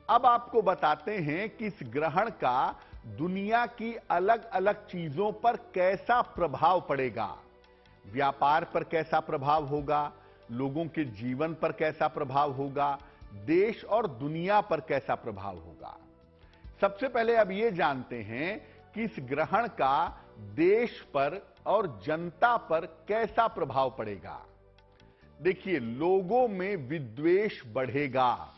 अब आपको बताते हैं कि इस ग्रहण का दुनिया की अलग अलग चीजों पर कैसा प्रभाव पड़ेगा। व्यापार पर कैसा प्रभाव होगा, लोगों के जीवन पर कैसा प्रभाव होगा, देश और दुनिया पर कैसा प्रभाव होगा। सबसे पहले अब यह जानते हैं कि इस ग्रहण का देश पर और जनता पर कैसा प्रभाव पड़ेगा। देखिए, लोगों में विद्वेष बढ़ेगा,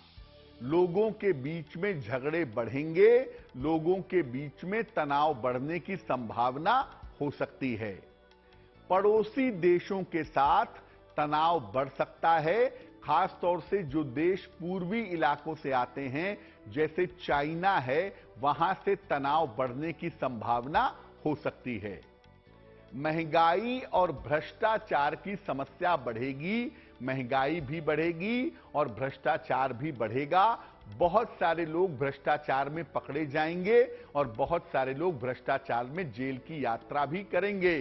लोगों के बीच में झगड़े बढ़ेंगे, लोगों के बीच में तनाव बढ़ने की संभावना हो सकती है। पड़ोसी देशों के साथ तनाव बढ़ सकता है, खासतौर से जो देश पूर्वी इलाकों से आते हैं जैसे चाइना है, वहां से तनाव बढ़ने की संभावना हो सकती है। महंगाई और भ्रष्टाचार की समस्या बढ़ेगी, महंगाई भी बढ़ेगी और भ्रष्टाचार भी बढ़ेगा। बहुत सारे लोग भ्रष्टाचार में पकड़े जाएंगे और बहुत सारे लोग भ्रष्टाचार में जेल की यात्रा भी करेंगे।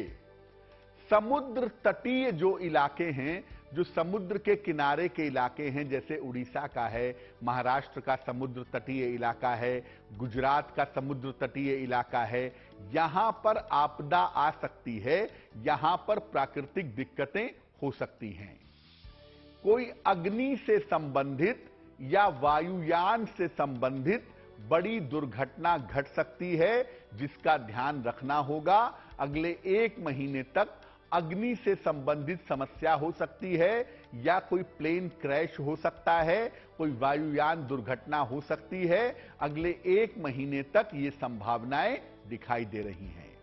समुद्र तटीय जो इलाके हैं, जो समुद्र के किनारे के इलाके हैं, जैसे उड़ीसा का है, महाराष्ट्र का समुद्र तटीय इलाका है, गुजरात का समुद्र तटीय इलाका है, यहां पर आपदा आ सकती है, यहां पर प्राकृतिक दिक्कतें हो सकती हैं। कोई अग्नि से संबंधित या वायुयान से संबंधित बड़ी दुर्घटना घट सकती है, जिसका ध्यान रखना होगा। अगले 1 महीने तक अग्नि से संबंधित समस्या हो सकती है, या कोई प्लेन क्रैश हो सकता है, कोई वायुयान दुर्घटना हो सकती है। अगले 1 महीने तक ये संभावनाएं दिखाई दे रही हैं।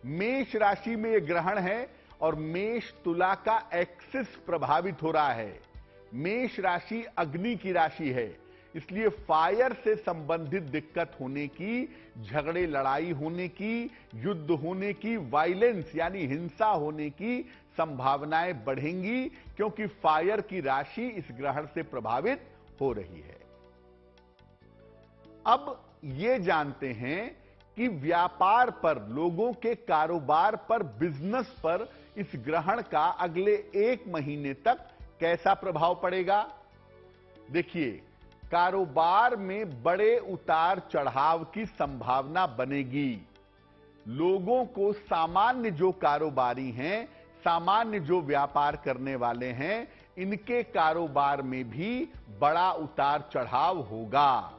मेष राशि में यह ग्रहण है और मेष तुला का एक्सिस प्रभावित हो रहा है। मेष राशि अग्नि की राशि है, इसलिए फायर से संबंधित दिक्कत होने की, झगड़े लड़ाई होने की, युद्ध होने की, वायलेंस यानी हिंसा होने की संभावनाएं बढ़ेंगी, क्योंकि फायर की राशि इस ग्रहण से प्रभावित हो रही है। अब ये जानते हैं कि व्यापार पर, लोगों के कारोबार पर, बिजनेस पर इस ग्रहण का अगले 1 महीने तक कैसा प्रभाव पड़ेगा। देखिए, कारोबार में बड़े उतार चढ़ाव की संभावना बनेगी। लोगों को, सामान्य जो कारोबारी हैं, सामान्य जो व्यापार करने वाले हैं, इनके कारोबार में भी बड़ा उतार चढ़ाव होगा।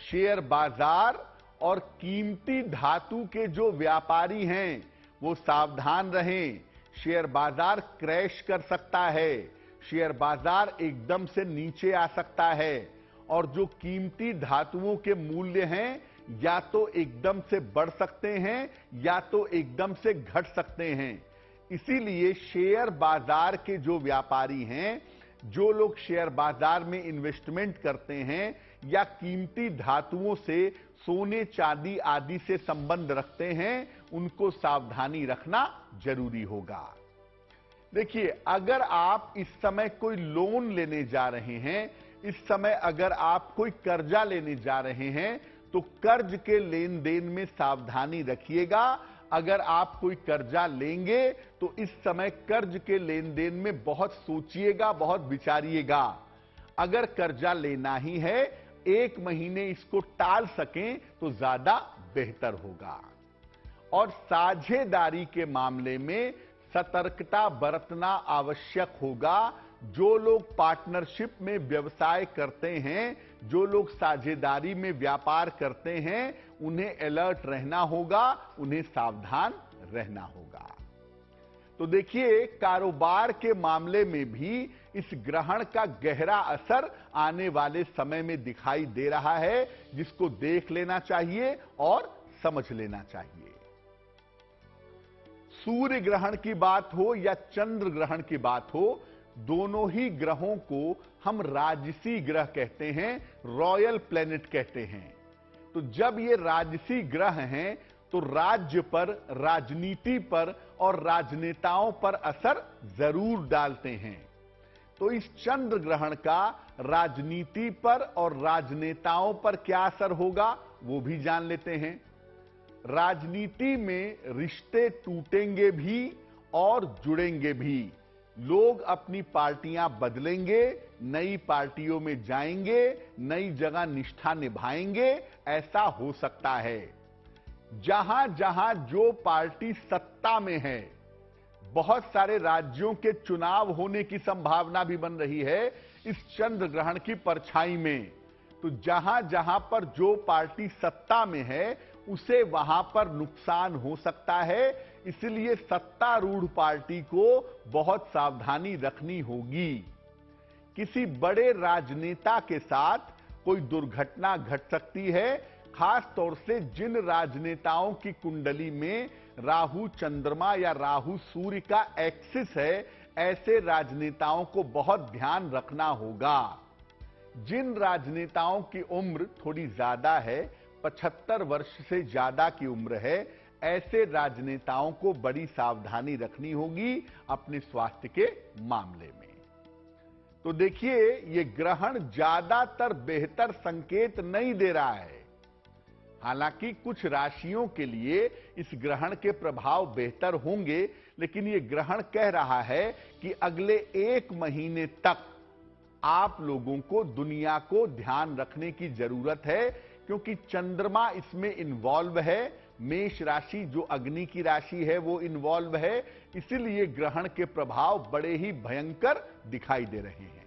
शेयर बाजार और कीमती धातु के जो व्यापारी हैं वो सावधान रहें। शेयर बाजार क्रैश कर सकता है, शेयर बाजार एकदम से नीचे आ सकता है, और जो कीमती धातुओं के मूल्य हैं या तो एकदम से बढ़ सकते हैं या तो एकदम से घट सकते हैं। इसीलिए शेयर बाजार के जो व्यापारी हैं, जो लोग शेयर बाजार में इन्वेस्टमेंट करते हैं या कीमती धातुओं से, सोने चांदी आदि से संबंध रखते हैं, उनको सावधानी रखना जरूरी होगा। देखिए, अगर आप इस समय कोई लोन लेने जा रहे हैं, इस समय अगर आप कोई कर्जा लेने जा रहे हैं, तो कर्ज के लेन देन में सावधानी रखिएगा। अगर आप कोई कर्जा लेंगे तो इस समय कर्ज के लेन देन में बहुत सोचिएगा, बहुत विचारिएगा। अगर कर्जा लेना ही है, 1 महीने इसको टाल सकें तो ज्यादा बेहतर होगा। और साझेदारी के मामले में सतर्कता बरतना आवश्यक होगा। जो लोग पार्टनरशिप में व्यवसाय करते हैं, जो लोग साझेदारी में व्यापार करते हैं, उन्हें अलर्ट रहना होगा, उन्हें सावधान रहना होगा। तो देखिए, कारोबार के मामले में भी इस ग्रहण का गहरा असर आने वाले समय में दिखाई दे रहा है, जिसको देख लेना चाहिए और समझ लेना चाहिए। सूर्य ग्रहण की बात हो या चंद्र ग्रहण की बात हो, दोनों ही ग्रहों को हम राजसी ग्रह कहते हैं, रॉयल प्लेनेट कहते हैं। तो जब ये राजसी ग्रह हैं, तो राज्य पर, राजनीति पर और राजनेताओं पर असर जरूर डालते हैं। तो इस चंद्र ग्रहण का राजनीति पर और राजनेताओं पर क्या असर होगा, वो भी जान लेते हैं। राजनीति में रिश्ते टूटेंगे भी और जुड़ेंगे भी। लोग अपनी पार्टियां बदलेंगे, नई पार्टियों में जाएंगे, नई जगह निष्ठा निभाएंगे, ऐसा हो सकता है। जहां जहां जो पार्टी सत्ता में है, बहुत सारे राज्यों के चुनाव होने की संभावना भी बन रही है इस चंद्र ग्रहण की परछाई में। तो जहां जहां पर जो पार्टी सत्ता में है उसे वहां पर नुकसान हो सकता है, इसलिए सत्तारूढ़ पार्टी को बहुत सावधानी रखनी होगी। किसी बड़े राजनेता के साथ कोई दुर्घटना घट सकती है, खास तौर से जिन राजनेताओं की कुंडली में राहु चंद्रमा या राहु सूर्य का एक्सिस है, ऐसे राजनेताओं को बहुत ध्यान रखना होगा। जिन राजनेताओं की उम्र थोड़ी ज्यादा है, 75 वर्ष से ज्यादा की उम्र है, ऐसे राजनेताओं को बड़ी सावधानी रखनी होगी अपने स्वास्थ्य के मामले में। तो देखिए, ये ग्रहण ज्यादातर बेहतर संकेत नहीं दे रहा है। हालांकि कुछ राशियों के लिए इस ग्रहण के प्रभाव बेहतर होंगे, लेकिन यह ग्रहण कह रहा है कि अगले 1 महीने तक आप लोगों को दुनिया को ध्यान रखने की जरूरत है, क्योंकि चंद्रमा इसमें इन्वॉल्व है। मेष राशि जो अग्नि की राशि है वो इन्वॉल्व है, इसीलिए ग्रहण के प्रभाव बड़े ही भयंकर दिखाई दे रहे हैं।